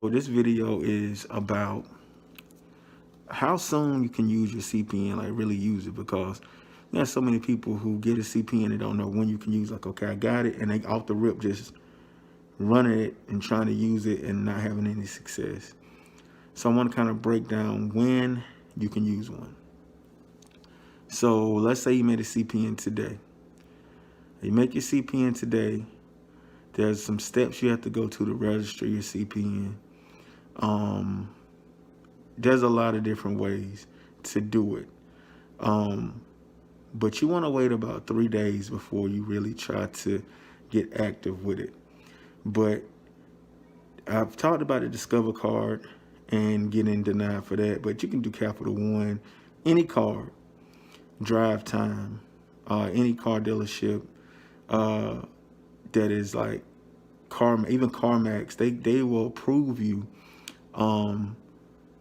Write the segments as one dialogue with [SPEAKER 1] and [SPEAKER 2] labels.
[SPEAKER 1] Well, this video is about how soon you can use your CPN, like really use it, because there's so many people who get a CPN and don't know when you can use. Like, okay, I got it, and they off the rip just running it and trying to use it and not having any success. So I want to kind of break down when you can use one. So let's say you made a CPN today. You make your CPN today. There's some steps you have to go to register your CPN. There's a lot of different ways to do it. But you want to wait about 3 days before you really try to get active with it. But I've talked about the Discover card and getting denied for that, but you can do Capital One, any card, Drive Time, any car dealership that is like even CarMax, they will approve you.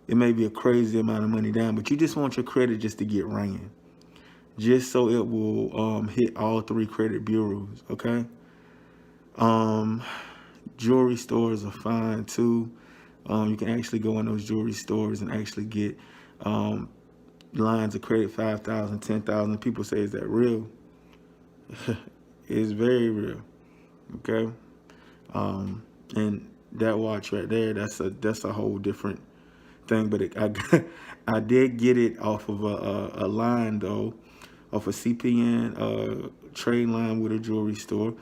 [SPEAKER 1] It may be a crazy amount of money down, but you just want your credit just to get ran, just so it will hit all 3 credit bureaus. Okay. Jewelry stores are fine too. You can actually go in those jewelry stores and actually get lines of credit, 5,000, 10,000. People say, is that real? It's very real. Okay. And that watch right there, that's a whole different thing. But I did get it off of a line though, off a CPN trade line with a jewelry store.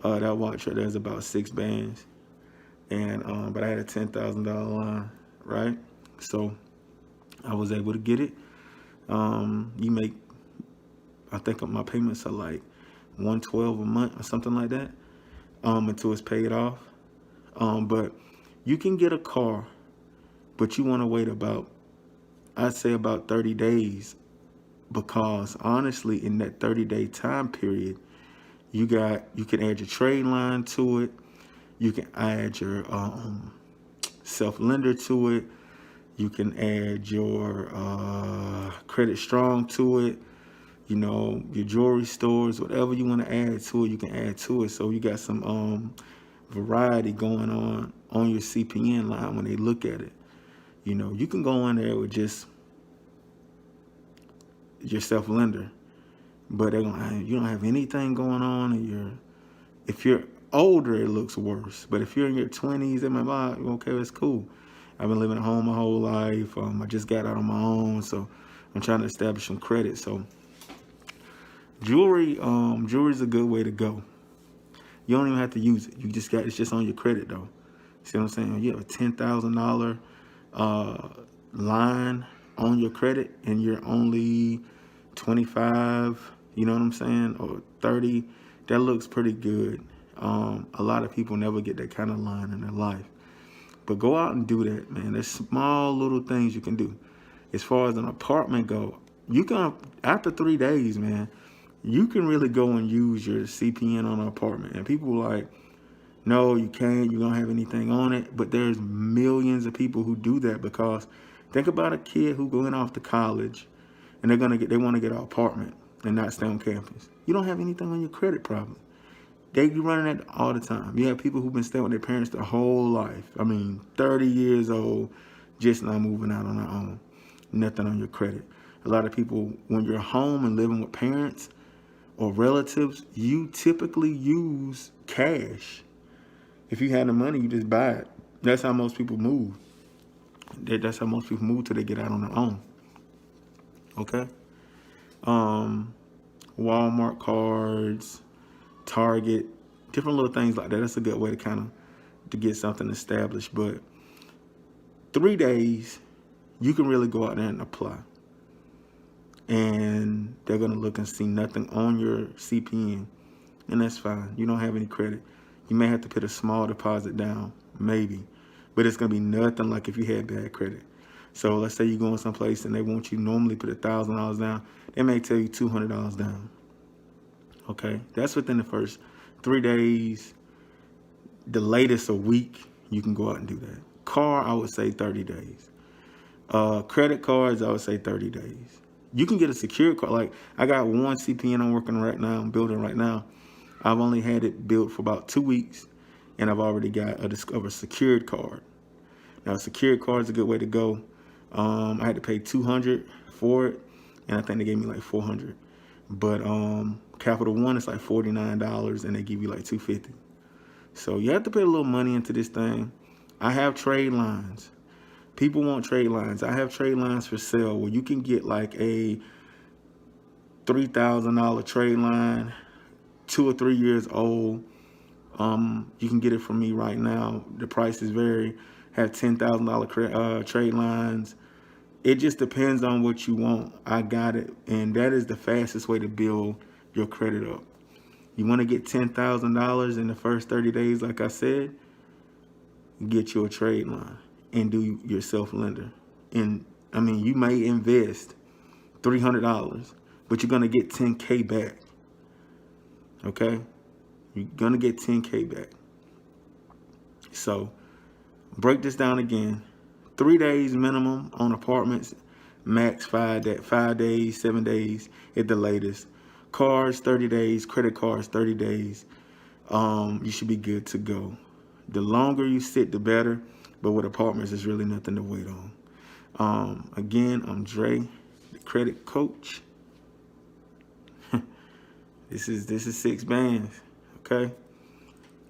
[SPEAKER 1] That watch right there is about 6 bands, and but I had a $10,000 line, right? So I was able to get it. You make, I think my payments are like $112 a month or something like that, until it's paid off. But you can get a car, but you want to wait about, I'd say about 30 days, because honestly, in that 30-day time period, you can add your trade line to it. You can add your self-lender to it. You can add your credit strong to it. You know, your jewelry stores, whatever you want to add to it, you can add to it. So you got some variety going on your CPN line when they look at it. You know, you can go in there with just your self-lender, but you don't have anything going on, and if you're older, it looks worse. But if you're in your 20s, they might be like, okay, that's cool. I've been living at home my whole life. I just got out on my own, so I'm trying to establish some credit. So jewelry is a good way to go. You don't even have to use it. It's just on your credit though. See what I'm saying? You have a $10,000 line on your credit, and you're only 25. You know what I'm saying? Or 30. That looks pretty good. A lot of people never get that kind of line in their life. But go out and do that, man. There's small little things you can do. As far as an apartment go, you can, after 3 days, man, you can really go and use your CPN on an apartment. And people are like, no, you can't. You don't have anything on it. But there's millions of people who do that, because think about a kid who going off to college and they want to get an apartment and not stay on campus. You don't have anything on your credit probably. They be running that all the time. You have people who've been staying with their parents their whole life. I mean, 30 years old, just not moving out on their own. Nothing on your credit. A lot of people, when you're home and living with parents or relatives, you typically use cash. If you have the money, you just buy it. That's how most people move. That's how most people move till they get out on their own. Okay? Walmart cards, Target, different little things like that. That's a good way to get something established. But 3 days, you can really go out there and apply. And they're going to look and see nothing on your CPN. And that's fine. You don't have any credit. You may have to put a small deposit down, maybe. But it's going to be nothing like if you had bad credit. So let's say you're going someplace and they want you normally put $1,000 down. They may tell you $200 down. Okay, that's within the first 3 days. The latest a week, you can go out and do that. Car, I would say 30 days. Credit cards, I would say 30 days. You can get a secured card. Like, I got one CPN I'm working right now, I'm building right now. I've only had it built for about 2 weeks, and I've already got a Discover secured card. Now, secured card is a good way to go. I had to pay $200 for it, and I think they gave me like $400. But Capital One is like $49, and they give you like $250. So you have to put a little money into this thing. I have trade lines. People want trade lines. I have trade lines for sale where you can get like a $3,000 trade line, 2 or 3 years old. You can get it from me right now. The prices vary. Have $10,000 trade lines. It just depends on what you want. I got it, and that is the fastest way to build your credit up. You want to get $10,000 in the first 30 days, like I said, get you a trade line and do your self-lender. And I mean, you may invest $300, but you're going to get 10K back. Okay? You're going to get 10K back. So break this down again. 3 days minimum on apartments, max 5 days, 7 days at the latest. Cards, 30 days. Credit cards, 30 days. You should be good to go. The longer you sit, the better. But with apartments, there's really nothing to wait on. Again, I'm Dre, the credit coach. This is 6 bands, okay?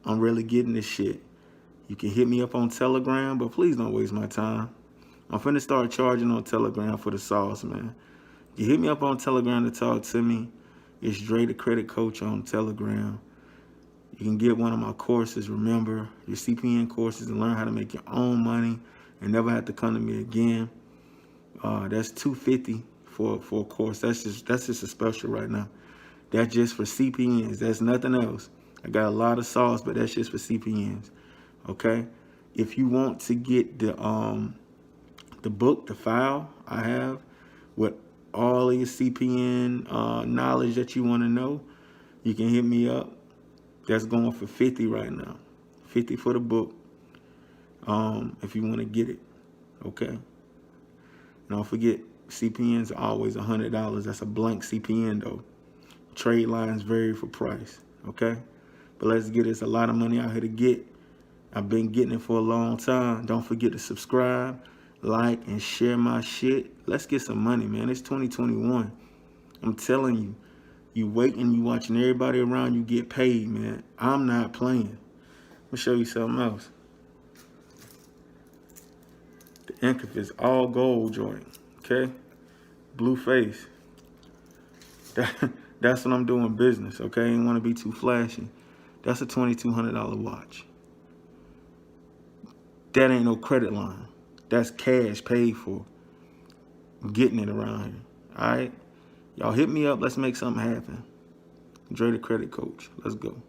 [SPEAKER 1] I'm really getting this shit. You can hit me up on Telegram, but please don't waste my time. I'm finna start charging on Telegram for the sauce, man. You hit me up on Telegram to talk to me. It's Dre the Credit Coach on Telegram. You can get one of my courses, remember, your CPN courses, and learn how to make your own money and never have to come to me again. That's $250 for a course. That's just a special right now. That's just for CPNs. That's nothing else. I got a lot of sauce, but that's just for CPNs. Okay? If you want to get the book, the file I have with all of your CPN knowledge that you want to know, you can hit me up. That's going for $50 right now. $50 for the book. If you want to get it. Okay? Don't forget, CPNs are always $100. That's a blank CPN though. Trade lines vary for price. Okay? But let's get it. It's a lot of money out here to get. I've been getting it for a long time. Don't forget to subscribe, like, and share my shit. Let's get some money, man. It's 2021. I'm telling you. You waiting, you watching everybody around you get paid, man. I'm not playing. Let me show you something else. The ink is all gold joint, okay? Blue face. That's when I'm doing business, okay? Ain't want to be too flashy. That's a $2,200 watch. That ain't no credit line. That's cash paid for. I'm getting it around here, all right? Y'all hit me up. Let's make something happen. Dre the Credit Coach. Let's go.